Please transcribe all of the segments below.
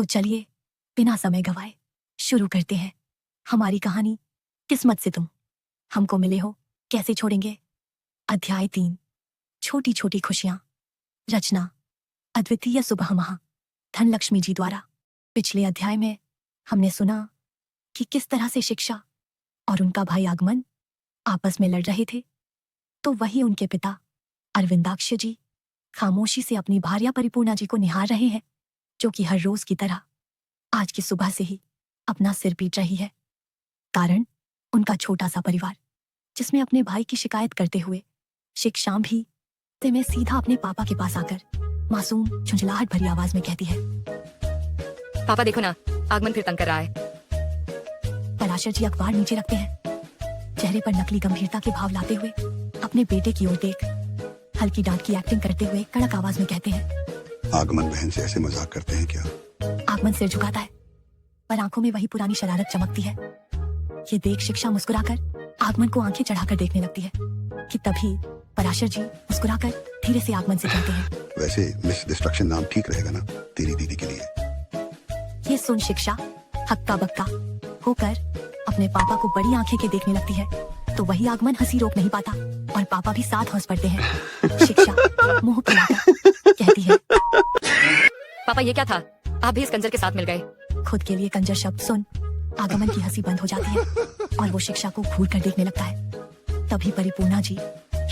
तो चलिए बिना समय गवाए शुरू करते हैं हमारी कहानी। किस्मत से तुम हमको मिले हो, कैसे छोड़ेंगे। अध्याय 3, छोटी छोटी खुशियां। रचना अद्वितीय सुबह महा, धनलक्ष्मी जी द्वारा। पिछले अध्याय में हमने सुना कि किस तरह से शिक्षा और उनका भाई आगमन आपस में लड़ रहे थे, तो वही उनके पिता अरविंदाक्ष जी खामोशी से अपनी भार्या परिपूर्णा जी को निहार रहे हैं, जो कि हर रोज की तरह आज की सुबह से ही अपना सिर पीट रही है। कारण उनका छोटा सा परिवार, जिसमें अपने भाई की शिकायत करते हुए शिक्षा भी ते में सीधा अपने पापा के पास आकर मासूम झुंझलाहट भरी आवाज में कहती है, पापा देखो ना, आगमन फिर तंग कर रहा है। पराशर जी अखबार नीचे रखते हैं, चेहरे पर नकली गंभीरता के भाव लाते हुए अपने बेटे की ओर देख हल्की डांट की एक्टिंग करते हुए कड़क आवाज में कहते हैं, आगमन बहन से ऐसे मजाक करते हैं क्या? आगमन सिर झुकाता है, पर आंखों में वही पुरानी शरारत चमकती है। ये देख शिक्षा मुस्कुराकर आगमन को आंखें चढ़ाकर देखने लगती है कि तभी पराशर जी मुस्कुराकर धीरे से आगमन से कहते हैं, वैसे मिस डिस्ट्रक्शन नाम ठीक रहेगा ना तेरी दीदी के लिए? ये सुन शिक्षा हक्का बक्का होकर अपने पापा को बड़ी आंखें के देखने लगती है, तो वही आगमन हंसी रोक नहीं पाता और पापा भी साथ हंस पड़ते हैं। शिक्षा मुंह फुलाकर कहती है, पापा ये क्या था, आप भी इस कंजर के साथ मिल गए। खुद के लिए कंजर शब्द सुन आगमन की हंसी बंद हो जाती है और वो शिक्षा को घूर कर देखने लगता है। तभी परिपूर्णा जी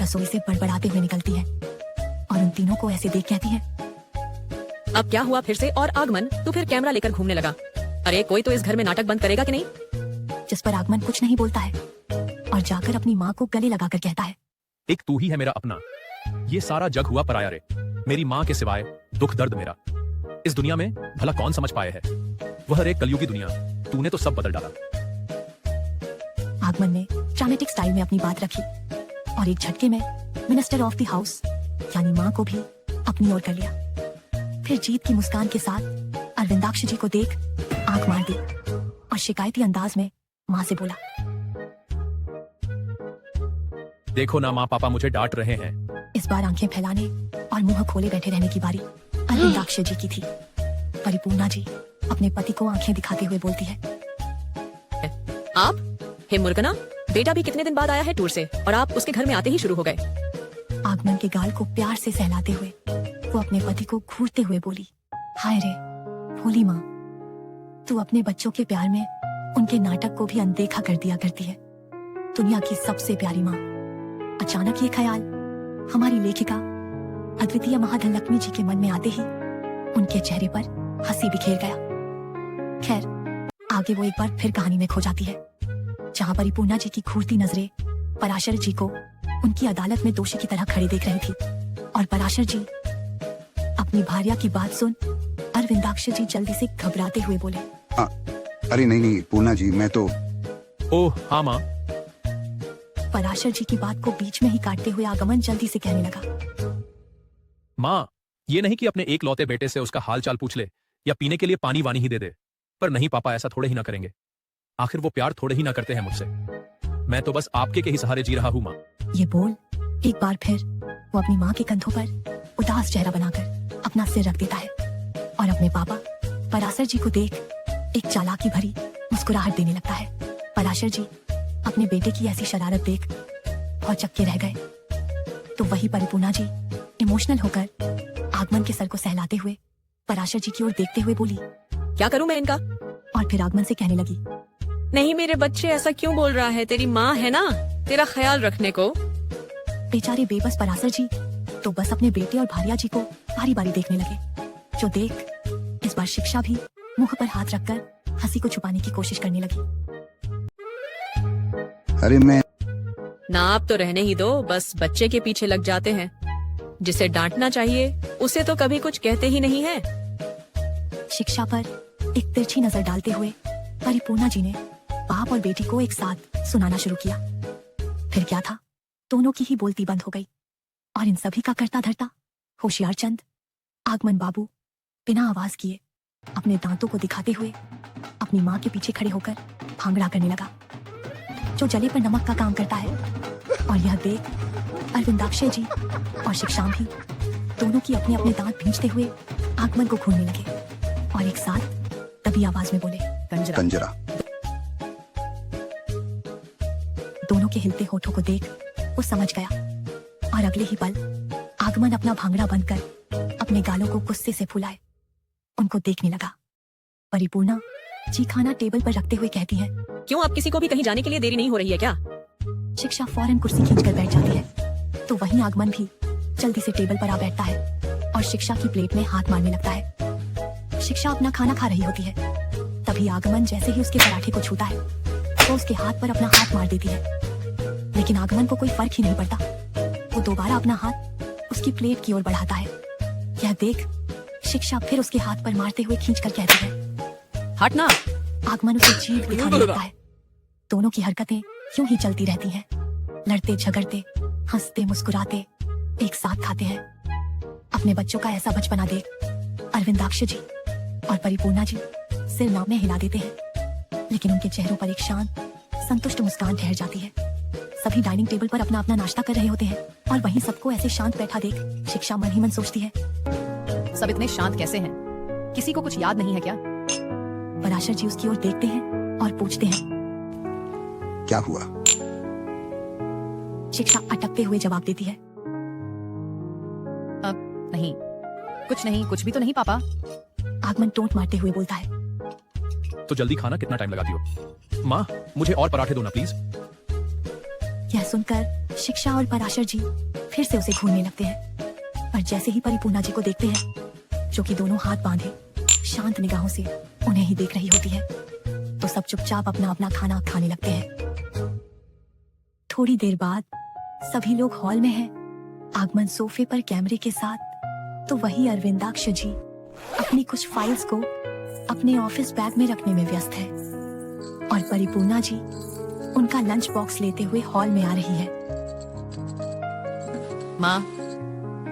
रसोई से बड़बड़ाते हुए निकलती है और उन तीनों को ऐसे देख कहती है, अब क्या हुआ फिर से? और आगमन तू फिर कैमरा लेकर घूमने लगा? अरे कोई तो इस घर में नाटक बंद करेगा कि नहीं? जिस पर आगमन कुछ नहीं बोलता है और जाकर अपनी माँ को गले लगाकर कहता है, एक तू ही है मेरा अपना, ये सारा जग हुआ पराया रे। मेरी माँ के सिवाय दुख दर्द मेरा इस दुनिया में भला कौन समझ पाए है। वह रे कलयुगी दुनिया, तूने तो सब बदल डाला। आगमन ने ड्रामेटिक स्टाइल में अपनी बात रखी और एक झटके में मिनिस्टर ऑफ द हाउस यानी माँ को भी अपनी ओर कर लिया। फिर जीत की मुस्कान के साथ अरविंदाक्ष जी को देख आंख मार दी और शिकायती अंदाज में माँ से बोला, देखो ना माँ, पापा मुझे डांट रहे हैं। इस बार आंखें फैलाने और मुंह खोले बैठे रहने की बारी अरविंदाक्ष जी की थी। परिपूर्णा जी अपने पति को आंखें दिखाते हुए बोलती है, आप? हे मुर्गना, बेटा भी कितने दिन बाद आया है टूर से और आप उसके घर में आते ही शुरू हो गए। आगमन के गाल को प्यार से सहलाते हुए वो अपने पति को घूरते हुए बोली, हाय रे भोली माँ, तू अपने बच्चों के प्यार में उनके नाटक को भी अनदेखा कर दिया करती है। दुनिया की सबसे प्यारी माँ। अचानक ये ख्याल हमारी लेखिका अद्वितीय महाधनलक्ष्मी जी के मन में आते ही उनके चेहरे पर हंसी बिखेर गया। खैर आगे वो एक बार फिर कहानी में खो जाती है, जहाँ परिपूर्णा जी की घूरती नजरें पराशर जी को उनकी अदालत में दोषी की तरह खड़े देख रही थी और पराशर जी अपनी भार्या की बात सुन अरविंदाक्ष जी जल्दी से घबराते हुए बोले, अरे नहीं पूर्णा जी, मैं तो। ओह हाँ माँ। पराशर जी की बात को बीच में ही काटते हुए आगमन जल्दी से कहने लगा, माँ ये नहीं कि अपने एक लौते बेटे से उसका हाल चाल पूछ ले या पीने के लिए पानी वानी ही दे दे। पर नहीं पापा, ऐसा थोड़े ही ना करेंगे। आखिर वो प्यार थोड़े ही ना करते हैं मुझसे। मैं तो बस आपके के ही सहारे जी रहा हूँ माँ। ये बोल एक बार फिर वो अपनी माँ के कंधों पर उदास चेहरा बनाकर अपना सिर रख देता है और अपने पापा पराशर जी को देख एक चालाकी भरी मुस्कुराहट देने लगता है। पराशर जी अपने बेटे की ऐसी शरारत देख बहुत चक्के रह गए, तो वही परिपूर्णा जी इमोशनल होकर आगमन के सर को सहलाते हुए पराशर जी की ओर देखते हुए बोली, क्या करूं मैं इनका? और फिर आगमन से कहने लगी, नहीं मेरे बच्चे, ऐसा क्यों बोल रहा है? तेरी माँ है ना तेरा ख्याल रखने को। बेचारे बेबस पराशर जी तो बस अपने बेटे और भार्या जी को बारी बारी देखने लगे, जो देख इस बार शिक्षा भी मुंह पर हाथ रखकर हंसी को छुपाने की कोशिश करने लगी। अरे मैं ना, आप तो रहने ही दो, बस बच्चे के पीछे लग जाते हैं। जिसे डांटना चाहिए उसे तो कभी कुछ कहते ही नहीं है। शिक्षा पर एक तिरछी नजर डालते हुए परिपूर्णा जी ने बाप और बेटी को एक साथ सुनाना शुरू किया। फिर क्या था, दोनों की ही बोलती बंद हो गई और इन सभी का करता धरता होशियार चंद आगमन बाबू बिना आवाज किए अपने दांतों को दिखाते हुए अपनी माँ के पीछे खड़े होकर भांगड़ा करने लगा, जो जले पर नमक का काम करता है। और यह देख अरविंदाक्ष जी और शिक्षाम भी दोनों की अपने अपने दांत भींचते हुए आगमन को घूरने लगे और एक साथ तभी आवाज में बोले, कंजरा। कंजरा। दोनों के हिलते होठों को देख वो समझ गया और अगले ही पल आगमन अपना भांगड़ा बंद कर अपने गालों को गुस्से से फुलाए उनको देखने लगा। परिपूर्णा जी खाना टेबल पर रखते हुए कहती है, क्यों आप किसी को भी कहीं जाने के लिए देरी नहीं हो रही है क्या? शिक्षा फौरन कुर्सी खींचकर बैठ जाती है तो वहीं आगमन भी जल्दी से टेबल पर आ बैठता है और शिक्षा की प्लेट में हाथ मारने लगता है। शिक्षा अपना खाना खा रही होती है, तभी आगमन जैसे ही उसके पराठे को छूता है तो उसके हाथ पर अपना हाथ मार देती है, लेकिन आगमन को कोई फर्क ही नहीं पड़ता। वो दोबारा अपना हाथ उसकी प्लेट की ओर बढ़ाता है। यह देख शिक्षा फिर उसके हाथ पर मारते हुए खींचकर कहती है, हटना। आगमन उसे जीभ दिखाने लगता है। दोनों की हरकतें यूं ही चलती रहती हैं, लड़ते झगड़ते हंसते मुस्कुराते एक साथ खाते हैं। अपने बच्चों का ऐसा बचपना देख अरविंदाक्ष जी और परिपूर्णा जी सिर नाव में हिला देते हैं, लेकिन उनके चेहरों पर एक शांत संतुष्ट मुस्कान ठहर जाती है। सभी डाइनिंग टेबल पर अपना अपना नाश्ता कर रहे होते हैं और वहीं सबको ऐसे शांत बैठा देख शिक्षा मन ही मन सोचती है, सब इतने शांत कैसे हैं? किसी को कुछ याद नहीं है क्या? पराशर जी उसकी ओर देखते हैं और पूछते हैं। क्या हुआ? शिक्षा अटकते हुए जवाब देती है, नहीं, कुछ नहीं, कुछ भी तो नहीं पापा। आगमन टोंट मारते हुए बोलता है, तो जल्दी खाना कितना टाइम लगाती हो? माँ, मुझे और पराठे दो ना प्लीज। यह सुनकर शिक्षा और पराशर जी फिर से उसे घूरने लगते हैं, पर जैसे ही परिपूर्णा जी को देखते हैं जो कि दोनों हाथ बांधे शांत निगाहों से उन्हें ही देख रही होती है, तो सब चुपचाप अपना अपना खाना खाने लगते हैं। थोड़ी देर बाद सभी लोग हॉल में हैं। आगमन सोफे पर कैमरे के साथ, तो वही अरविंदाक्ष जी अपनी कुछ फाइल्स को अपने ऑफिस बैग में रखने में व्यस्त है और परिपूर्णा जी उनका लंच बॉक्स लेते हुए हॉल में आ रही है। माँ,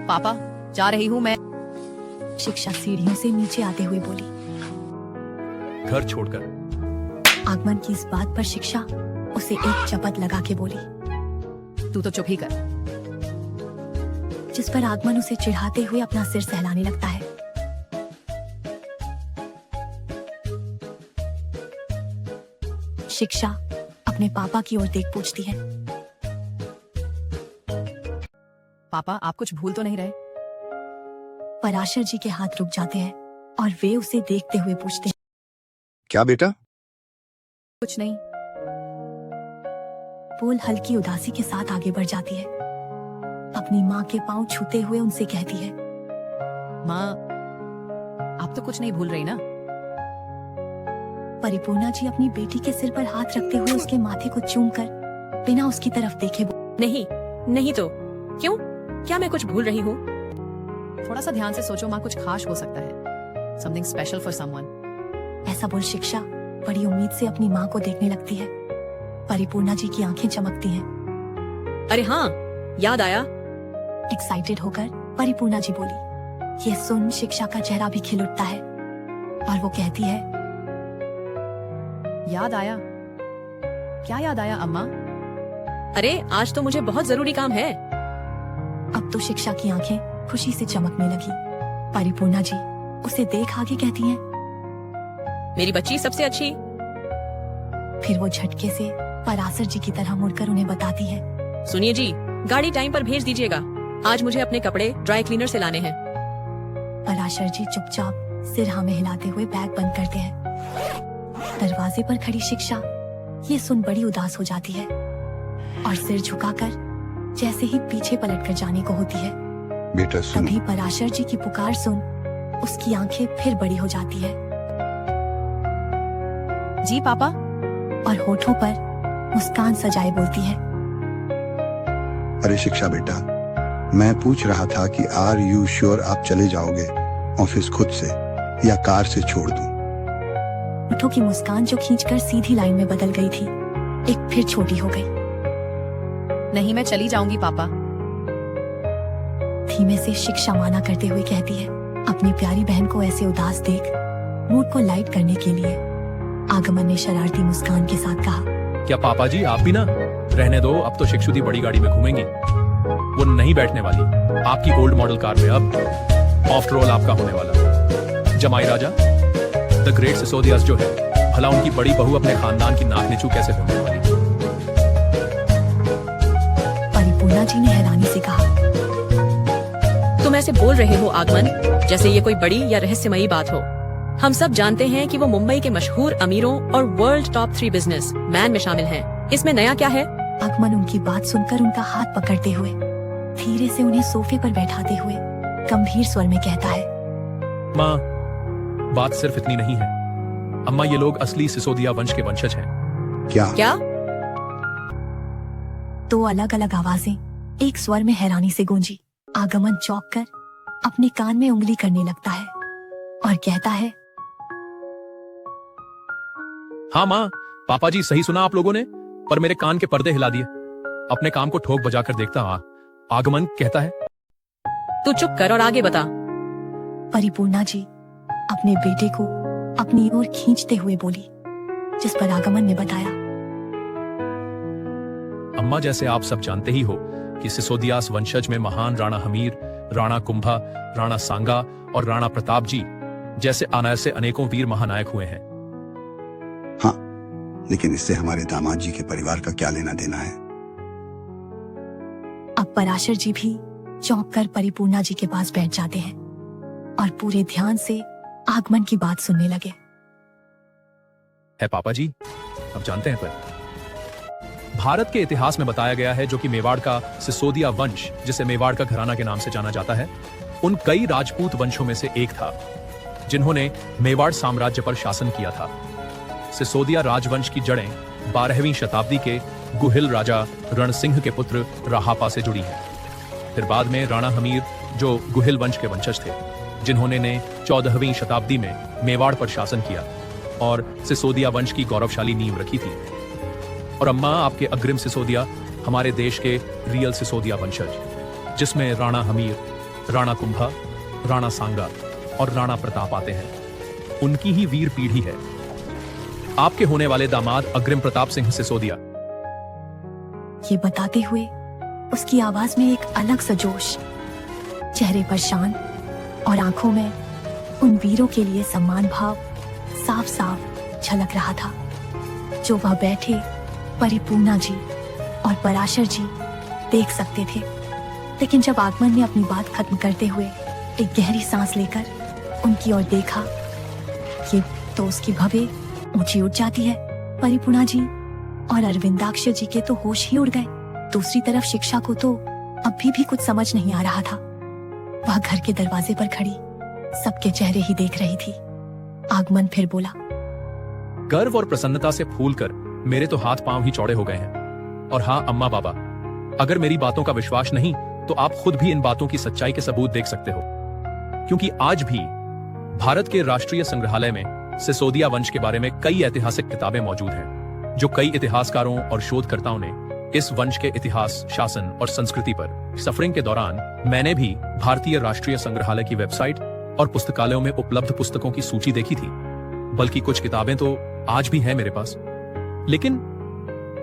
पापा, जा रही हूँ मैं। शिक्षा सीढ़ियों से नीचे आते हुए बोली। घर छोड़कर। आगमन की इस बात पर शिक्षा उसे एक चपत लगा के बोली, तू तो चुप ही कर। जिस पर आगमन उसे चिढ़ाते हुए अपना सिर सहलाने लगता है। शिक्षा अपने पापा की ओर देख पूछती है, पापा, आप कुछ भूल तो नहीं रहे? पराशर जी के हाथ रुक जाते हैं और वे उसे देखते हुए पूछते हैं, क्या बेटा? कुछ नहीं। बोल हल्की उदासी के साथ आगे बढ़ जाती है। अपनी माँ के पांव छूते हुए उनसे कहती है, माँ, आप तो कुछ नहीं भूल रही ना? परिपूर्णा जी अपनी बेटी के सिर पर हाथ रखते हुए उसके माथे को चूमकर बिना उसकी तरफ देखे नहीं, नहीं तो क्यों? क्या मैं कुछ भूल रही हूँ? थोड़ा सा ध्यान से सोचो माँ, कुछ खास हो सकता है। Something special for someone. ऐसा बोल शिक्षा बड़ी उम्मीद से अपनी माँ को देखने लगती है। परिपूर्णा जी की आंखें चमकती हैं। अरे हाँ, याद आया। एक्साइटेड होकर परिपूर्णा जी बोली। यह सुन शिक्षा का चेहरा भी खिल उठता है और वो कहती है, याद आया? क्या याद आया अम्मा? अरे आज तो मुझे बहुत जरूरी काम है। अब तो शिक्षा की आंखें खुशी से चमकने लगी। परिपूर्णा जी उसे देख आगे कहती हैं, मेरी बच्ची सबसे अच्छी। फिर वो झटके से पराशर जी की तरह मुड़कर उन्हें बताती है, सुनिए जी, गाड़ी टाइम पर भेज दीजिएगा। आज मुझे अपने कपड़े ड्राई क्लीनर से लाने हैं। पराशर जी चुपचाप सिर हाँ में हिलाते हुए बैग बंद करते हैं। दरवाजे पर खड़ी शिक्षा ये सुन बड़ी उदास हो जाती है और सिर झुकाकर जैसे ही पीछे पलटकर जाने को होती है, बेटा सुनो। तभी पराशर जी की पुकार सुन उसकी आंखें फिर बड़ी हो जाती है जी पापा। और होठों पर मुस्कान सजाए बोलती है, अरे शिक्षा बेटा, मैं पूछ रहा था कि आर यू श्योर आप चले जाओगे ऑफिस खुद से या कार से छोड़ दूं? होठों की मुस्कान जो खींचकर सीधी लाइन में बदल गई थी, एक फिर छोटी हो गई। नहीं, मैं चली जाऊंगी पापा। धीमे से शिक्षा माना करते हुए कहती है। अपनी प्यारी बहन को ऐसे उदास देख मूड को लाइट करने के लिए आगमन ने शरारती मुस्कान के साथ कहा, क्या पापा जी आप भी ना? रहने दो, अब तो शिक्षुदी बड़ी गाड़ी में घूमेंगी। वो नहीं बैठने वाली आपकी ओल्ड मॉडल कार में। अब आफ्टर ऑल आपका होने वाला जमाई राजा द ग्रेट सिसोदियास जो है, भला उनकी बड़ी बहू अपने खानदान की नाक नीचू कैसे होने वाली? परिपूर्णा जी ने हैरानी से कहा। तुम ऐसे बोल रहे हो आगमन, जैसे ये कोई बड़ी या रहस्यमयी बात हो। हम सब जानते हैं कि वो मुंबई के मशहूर अमीरों और वर्ल्ड टॉप 3 बिजनेस मैन में शामिल हैं। इसमें नया क्या है? आगमन उनकी बात सुनकर उनका हाथ पकड़ते हुए धीरे से उन्हें सोफे पर बैठाते हुए गंभीर स्वर में कहता है, माँ, बात सिर्फ इतनी नहीं है। अम्मा, ये लोग असली सिसोदिया वंश के वंशज हैं। क्या? क्या? दो अलग अलग आवाजें एक स्वर में हैरानी से गूंजी। आगमन चौंक कर अपने कान में उंगली करने लगता है और कहता है, हाँ माँ, पापा जी, सही सुना आप लोगों ने, पर मेरे कान के पर्दे हिला दिए। अपने काम को ठोक बजाकर देखता आगमन कहता है। तू चुप कर और आगे बता। परिपूर्णा जी अपने बेटे को अपनी ओर खींचते हुए बोली, जिस पर आगमन ने बताया, अम्मा, जैसे आप सब जानते ही हो कि सिसोदियास वंशज में महान राणा हमीर, राणा कुंभा, राणा सांगा और राणा प्रताप जी जैसे अनायासे अनेकों वीर महानायक हुए हैं। हाँ, लेकिन इससे हमारे दामाद जी के परिवार का क्या लेना देना है? अब पराशर जी भी चौंक कर परिपूर्णा जी के पास बैठ जाते हैं और पूरे ध्यान से आगमन की बात सुनने लगे। है पापा जी, अब जानते हैं। पर भारत के इतिहास में बताया गया है जो कि मेवाड़ का सिसोदिया वंश, जिसे मेवाड़ का घराना के नाम से जाना जाता है, उन कई राजपूत वंशों में से एक था जिन्होंने मेवाड़ साम्राज्य पर शासन किया था। सिसोदिया राजवंश की जड़ें 12वीं शताब्दी के गुहिल राजा रणसिंह के पुत्र राहापा से जुड़ी हैं। फिर बाद में राणा हमीर, जो गुहिल वंश के वंशज थे, जिन्होंने ने 14वीं शताब्दी में मेवाड़ पर शासन किया और सिसोदिया वंश की गौरवशाली नींव रखी थी। और अम्मा, आपके अग्रिम सिसोदिया हमारे देश के रियल सिसोदिया वंशज, जिसमें राणा हमीर, राणा कुंभा, राणा सांगा और राणा प्रताप आते हैं, उनकी ही वीर पीढ़ी है। आपके होने वाले दामाद अग्रिम प्रताप सिंह सिसोदिया। ये बताते हुए उसकी आवाज में एक अलग सा जोश, चेहरे पर शान और आंखों में उन वीरों के लिए सम्मान भाव साफ साफ झलक रहा था, जो वह बैठे परिपूर्णा जी और पराशर जी देख सकते थे। लेकिन जब आगमन ने अपनी बात खत्म करते हुए एक गहरी सांस लेकर उनकी ओर देखा, ये तो उसकी भवें ऊंची उठ जाती है। परिपूर्णा जी और अरविंदाक्ष जी के तो होश ही उड़ गए। दूसरी तरफ शिक्षा को तो अभी भी कुछ समझ नहीं आ रहा था। वह घर के दरवाजे पर खड़ी सबके चेहरे ही देख रही थी। आगमन फिर बोला, गर्व और प्रसन्नता से फूलकर मेरे तो हाथ पांव ही चौड़े हो गए हैं। और हाँ अम्मा बाबा, अगर मेरी बातों का विश्वास नहीं तो आप खुद भी इन बातों की सच्चाई के सबूत देख सकते हो, क्योंकि आज भी भारत के राष्ट्रीय संग्रहालय में सिसोदिया वंश के बारे में कई ऐतिहासिक किताबें मौजूद हैं, जो कई इतिहासकारों और शोधकर्ताओं ने इस वंश के इतिहास, शासन और संस्कृति पर सफरिंग के दौरान मैंने भी भारतीय राष्ट्रीय संग्रहालय की वेबसाइट और पुस्तकालयों में उपलब्ध पुस्तकों की सूची देखी थी। बल्कि कुछ किताबें तो आज भी हैं मेरे पास। लेकिन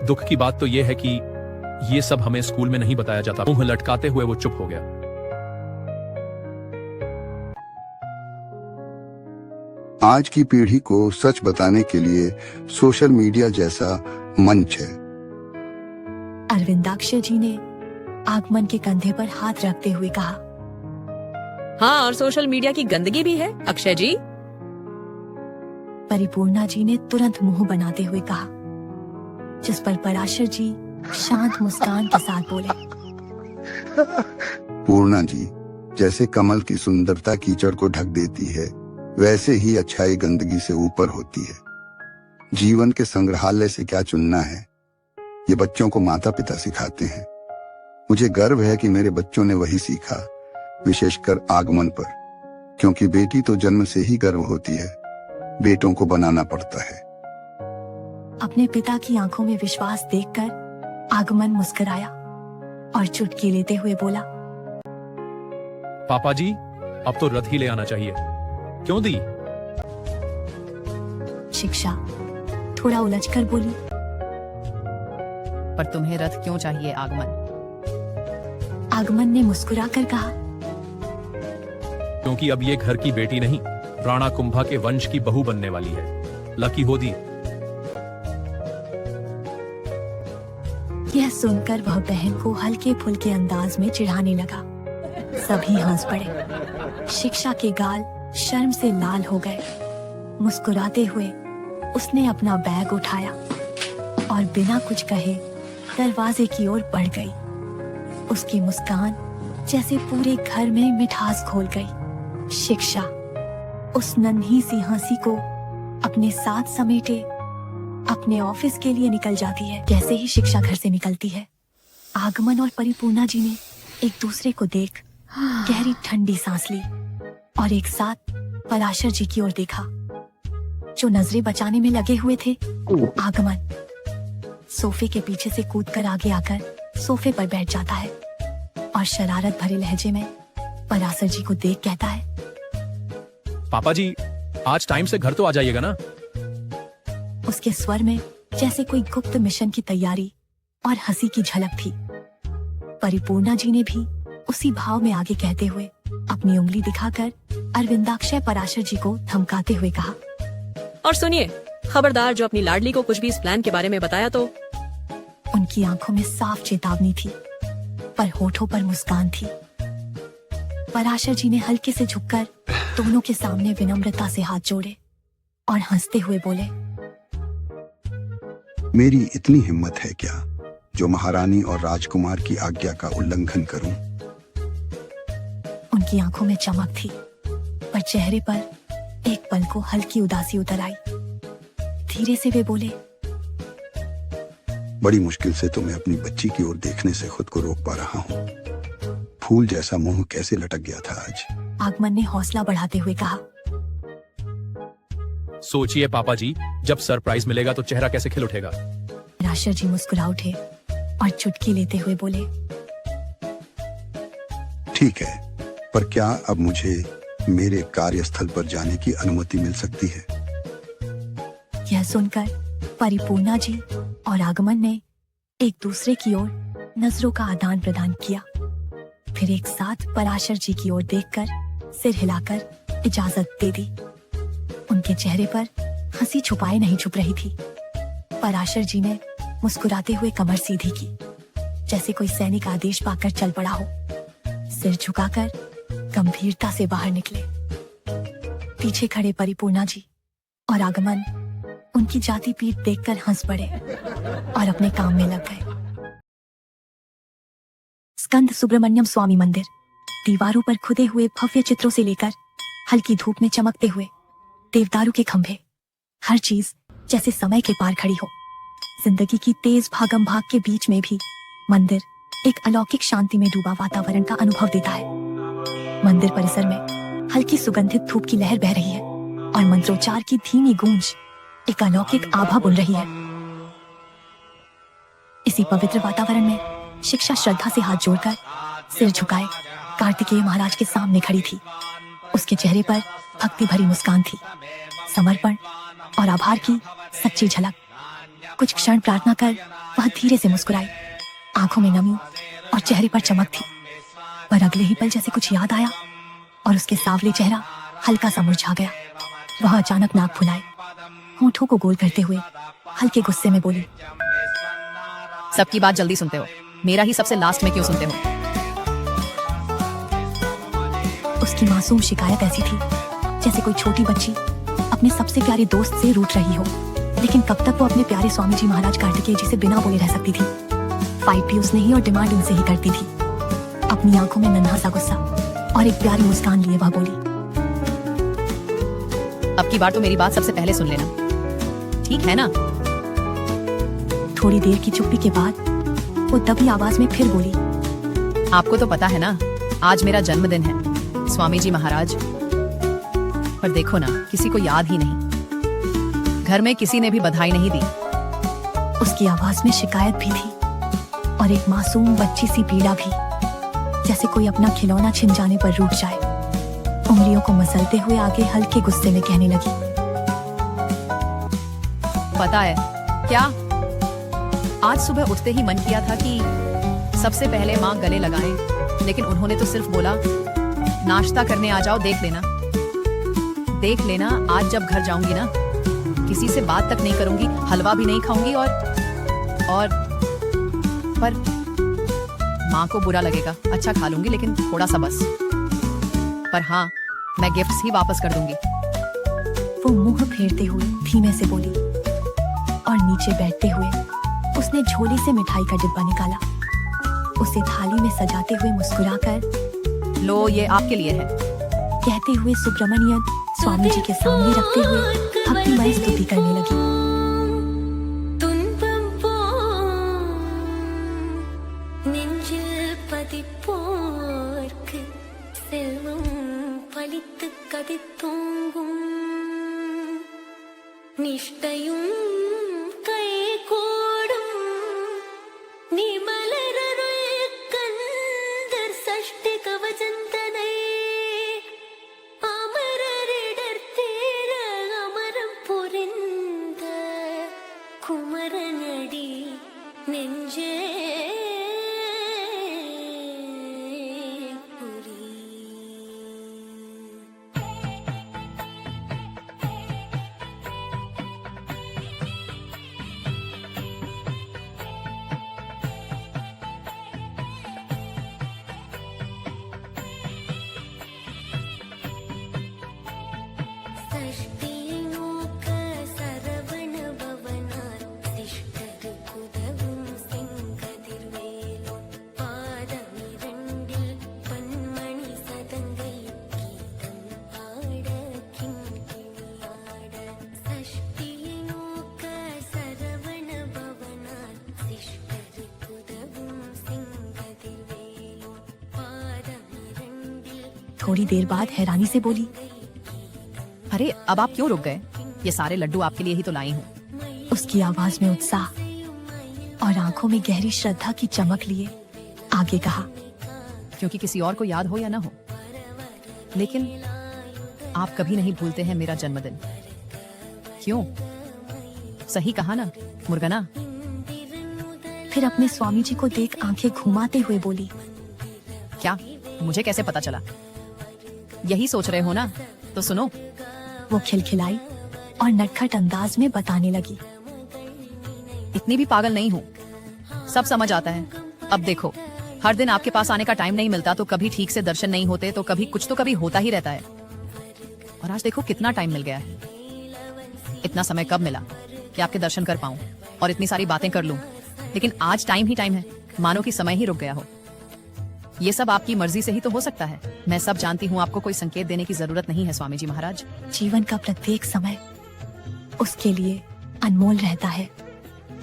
दुख की बात तो यह है कि ये सब हमें स्कूल में नहीं बताया जाता। मुंह लटकाते हुए वो चुप हो गया। आज की पीढ़ी को सच बताने के लिए सोशल मीडिया जैसा मंच है। अरविंदाक्ष जी ने आगमन के कंधे पर हाथ रखते हुए कहा, हाँ, और सोशल मीडिया की गंदगी भी है अक्षय जी। परिपूर्णा जी ने तुरंत मुंह बनाते हुए कहा, जिस पर पराशर जी शांत मुस्कान के साथ बोले, पूर्णा जी, जैसे कमल की सुंदरता कीचड़ को ढक देती है, वैसे ही अच्छाई गंदगी से ऊपर होती है। जीवन के संग्रहालय से क्या चुनना है, ये बच्चों को माता पिता सिखाते हैं। मुझे गर्व है कि मेरे बच्चों ने वही सीखा, विशेषकर आगमन पर, क्योंकि बेटी तो जन्म से ही गर्व होती है, बेटों को बनाना पड़ता है। अपने पिता की आंखों में विश्वास देखकर आगमन मुस्कुराया और चुटकी लेते हुए बोला, पापा जी, अब तो रथ ही ले आना चाहिए। क्यों दी? शिक्षा थोड़ा उलझकर बोली, पर तुम्हें रथ क्यों चाहिए आगमन? आगमन ने मुस्कुराकर कहा, क्योंकि अब ये घर की बेटी नहीं, राणा कुंभा के वंश की बहू बनने वाली है। लकी होदी। यह सुनकर वह बहन को हल्के फुल्के अंदाज में चिढ़ाने लगा। सभी हंस पड़े। शिक्षा के गाल शर्म से लाल हो गए। मुस्कुराते हुए उसने अपना बैग उठाया और बिना कुछ कहे दरवाजे की ओर बढ़ गई। उसकी मुस्कान जैसे पूरे घर में मिठास घोल गई। शिक्षा उस नन्ही सी हंसी को अपने साथ समेटे अपने ऑफिस के लिए निकल जाती है। जैसे ही शिक्षा घर से निकलती है, आगमन और परिपूर्णा जी ने एक दूसरे को देख गहरी ठंडी सांस ली और एक साथ पराशर जी की ओर देखा, जो नजरें बचाने में लगे हुए थे। आगमन सोफे के पीछे से कूदकर आगे आकर सोफे पर बैठ जाता है और शरारत भरे लहजे में पराशर जी को देख कहता है, पापा जी, आज टाइम से घर तो आ जाइएगा ना। उसके स्वर में जैसे कोई गुप्त मिशन की तैयारी और हंसी की झलक थी। परिपूर्णा जी ने भी उसी भाव में आगे कहते हुए अपनी उंगली दिखाकर अरविंदाक्षय पराशर जी को धमकाते हुए कहा, और सुनिए, खबरदार जो अपनी लाडली को कुछ भी इस प्लान के बारे में बताया तो। उनकी आंखों में साफ चेतावनी थी, पर होठों पर मुस्कान थी। पराशर जी ने हल्के से झुककर दोनों के सामने विनम्रता से हाथ जोड़े और हंसते हुए बोले, मेरी इतनी हिम्मत है क्या जो महारानी और राजकुमार की आज्ञा का उल्लंघन करूं? उनकी आंखों में चमक थी, पर चेहरे पर एक पल को हल्की उदासी उतर आई। धीरे से वे बोले, बड़ी मुश्किल से तो मैं अपनी बच्ची की ओर देखने से खुद को रोक पा रहा हूँ। फूल जैसा मुंह कैसे लटक गया था आज। आगमन ने हौसला बढ़ाते हुए कहा, सोचिए पापा जी, जब सरप्राइज मिलेगा तो चेहरा कैसे खिल उठेगा। पराशर जी मुस्कुरा उठे और चुटकी लेते हुए बोले, ठीक है, पर क्या अब मुझे मेरे कार्यस्थल पर जाने की अनुमति मिल सकती है? यह सुनकर परिपूर्णा जी और आगमन ने एक दूसरे की ओर नजरों का आदान प्रदान किया। फिर एक साथ पराशर जी की ओर देखकर सिर हिलाकर इजाजत दे दी। उनके चेहरे पर हंसी छुपाए नहीं छुप रही थी। पराशर जी ने मुस्कुराते हुए कमर सीधी की, जैसे कोई सैनिक आदेश पाकर चल पड़ा हो। सिर झुकाकर गंभीरता से बाहर निकले। पीछे खड़े परिपूर्णा जी और आगमन उनकी जाति पीठ देखकर हंस पड़े और अपने काम में लग गए। स्कंद सुब्रमण्यम स्वामी मंदिर। दीवारों पर खुदे हुए भव्य चित्रों से लेकर हल्की धूप में चमकते हुए देवदारू के खंभे, हर चीज जैसे समय के पार खड़ी हो। जिंदगी की तेज भागम भाग के बीच में भी मंदिर एक अलौकिक शांति में डूबा वातावरण का अनुभव देता है। मंदिर परिसर में हल्की सुगंधित धूप की लहर बह रही है और मंत्रोच्चार की धीमी गूंज एक अलौकिक आभा बुन रही है। इसी पवित्र वातावरण में शिक्षा श्रद्धा से हाथ जोड़कर सिर झुकाए कार्तिकेय महाराज के सामने खड़ी थी। उसके चेहरे पर भक्ति भरी मुस्कान थी, समर्पण और आभार की सच्ची झलक। कुछ क्षण प्रार्थना कर वह धीरे से मुस्कुराई। आंखों में नमी और चेहरे पर चमक थी, पर अगले ही पल जैसे कुछ याद आया और उसके सांवले चेहरा हल्का सा मुरझा गया। वह अचानक नाक फुलाए, होठों को गोल करते हुए हल्के गुस्से में बोली, सबकी बात जल्दी सुनते हो, मेरा ही सबसे लास्ट में क्यों सुनते हो? उसकी मासूम शिकायत ऐसी थी जैसे कोई छोटी बच्ची अपने सबसे प्यारे दोस्त से रूठ रही हो। लेकिन कब तक वो अपने प्यारे स्वामी जी महाराज कार्तिकेय जी से बिना बोले रह सकती थी। फाइट भी उसने ही और डिमांड उनसे ही करती थी। अपनी आंखों में नन्हा सा गुस्सा और एक प्यारी मुस्कान लिए वह बोली, अब की बार तो मेरी बात सबसे पहले सुन लेना, ठीक है ना? थोड़ी देर की चुप्पी के बाद वो दबी आवाज में फिर बोली, आपको तो पता है ना, आज मेरा जन्मदिन है स्वामी जी महाराज। पर देखो ना, किसी को याद ही नहीं, घर में किसी ने भी बधाई नहीं दी। उसकी आवाज में शिकायत भी थी और एक मासूम बच्ची सी पीड़ा भी, जैसे कोई अपना खिलौना छिन जाने पर रूठ जाए। उंगलियों को मसलते हुए आगे हल्के गुस्से में कहने लगी, पता है क्या, आज सुबह उठते ही मन किया था कि सबसे पहले माँ गले लगाएं, लेकिन उन्होंने तो सिर्फ बोला नाश्ता करने आ जाओ, देख लेना। देख लेना, आज जब घर जाऊंगी ना, किसी से बात तक नहीं करूंगी, हलवा भी नहीं खाऊंगी और पर माँ को बुरा लगेगा। अच्छा खा लूंगी लेकिन थोड़ा सा बस। पर हाँ, मैं गिफ्ट्स ही वापस कर दूंगी। वो मुंह फेरते हुए धीमे से बोली और नीचे बैठते हुए उसने झोले से मिठाई का डिब्बा निकाला। उसे थाली में सजाते हुए मुस्कुराकर लो, ये आपके लिए है। कहते हुए सुब्रमण्यन स्वामी जी के सामने रखते हुए भक्तिमय स्तुति करने लगी। நிஷ்டையும் கை கூடும் நிமலரருள் கந்தர் சஷ்டி கவசந்தனை அமரரிடர் தீர அமரம் புரிந்த குமரனடி நெஞ்சே थोड़ी देर बाद हैरानी से बोली, अरे अब आप क्यों रुक गए? ये सारे लड्डू आपके लिए ही तो लाई हूँ। उसकी आवाज में उत्साह और आंखों में गहरी श्रद्धा की चमक लिए आगे कहा, क्योंकि किसी और को याद हो या ना हो, लेकिन आप कभी नहीं भूलते हैं मेरा जन्मदिन। क्यों? सही कहा ना मुर्गना? फिर अपने स्वामी जी को देख आंखें घुमाते हुए बोली, क्या? मुझे कैसे पता चला? यही सोच रहे हो ना? तो सुनो। वो खिलखिलाई और नटखट अंदाज में बताने लगी, इतनी भी पागल नहीं हूँ, सब समझ आता है। अब देखो, हर दिन आपके पास आने का टाइम नहीं मिलता, तो कभी ठीक से दर्शन नहीं होते, तो कभी कुछ तो कभी होता ही रहता है। और आज देखो कितना टाइम मिल गया है। इतना समय कब मिला कि आपके दर्शन कर पाऊं और इतनी सारी बातें कर लूं, लेकिन आज टाइम ही टाइम है, मानो कि समय ही रुक गया हो। ये सब आपकी मर्जी से ही तो हो सकता है। मैं सब जानती हूँ, आपको कोई संकेत देने की जरूरत नहीं है स्वामी जी महाराज। जीवन का प्रत्येक समय उसके लिए अनमोल रहता है।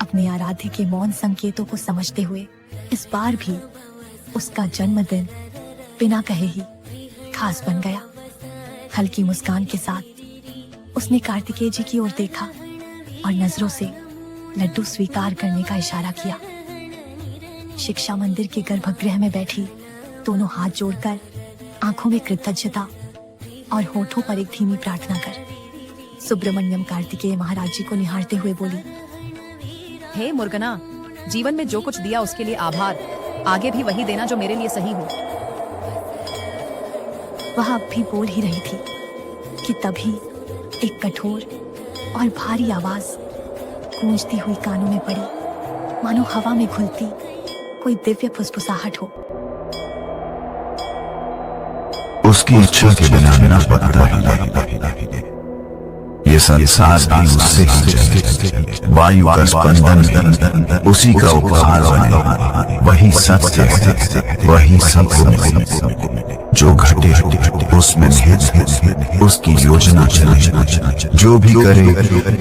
अपने आराध्य के मौन संकेतों को समझते हुए इस बार भी उसका जन्मदिन बिना कहे ही खास बन गया। हल्की मुस्कान के साथ उसने कार्तिकेय जी की ओर देखा और नजरों से लड्डू स्वीकार करने का इशारा किया। शिक्षा मंदिर के गर्भगृह में बैठी दोनों हाथ जोड़कर आंखों में कृतज्ञता और होठों पर एक धीमी प्रार्थना कर सुब्रमण्यम कार्तिकेय महाराज जी को निहारते हुए बोली, हे मुर्गना, जीवन में जो कुछ दिया उसके लिए आभार। आगे भी वही देना जो मेरे लिए सही हो। वह अब भी बोल ही रही थी कि तभी एक कठोर और भारी आवाज गूंजती हुई कानों में पड़ी, मानो हवा में घुलती कोई दिव्य फुसफुसाहट हो। उसकी इच्छा के बिना ना पड़ता है। ये संसार भी उससे ही चले। वायु का स्पंदन उसी का उपहार बने। वही सत्य है, वही सबको मिले। जो घटे उसमें निहित उसकी योजना चले। जो भी करे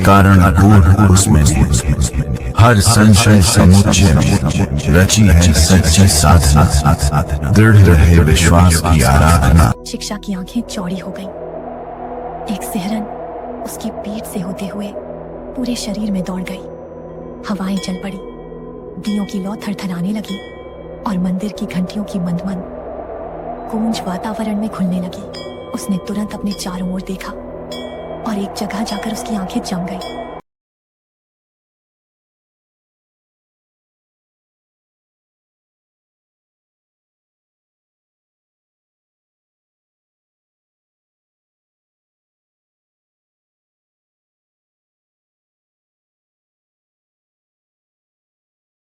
कारण पूर्ण उसमें हर संशय समुच्चय में रची है सच्ची साधना। दृढ़ रहे विश्वास की आराधना। शिक्षा की आंखें चौड़ी हो गईं। एक सिहरन उसकी पीठ से होते हुए पूरे शरीर में दौड़ गई। हवाएं चल पड़ी, दियों की लौ थरथराने लगी और मंदिर की घंटियों की मंद-मंद गूंज वातावरण में घुलने लगी। उसने तुरंत अपने चारों ओर देखा और एक जगह जाकर उसकी आंखें जम गई।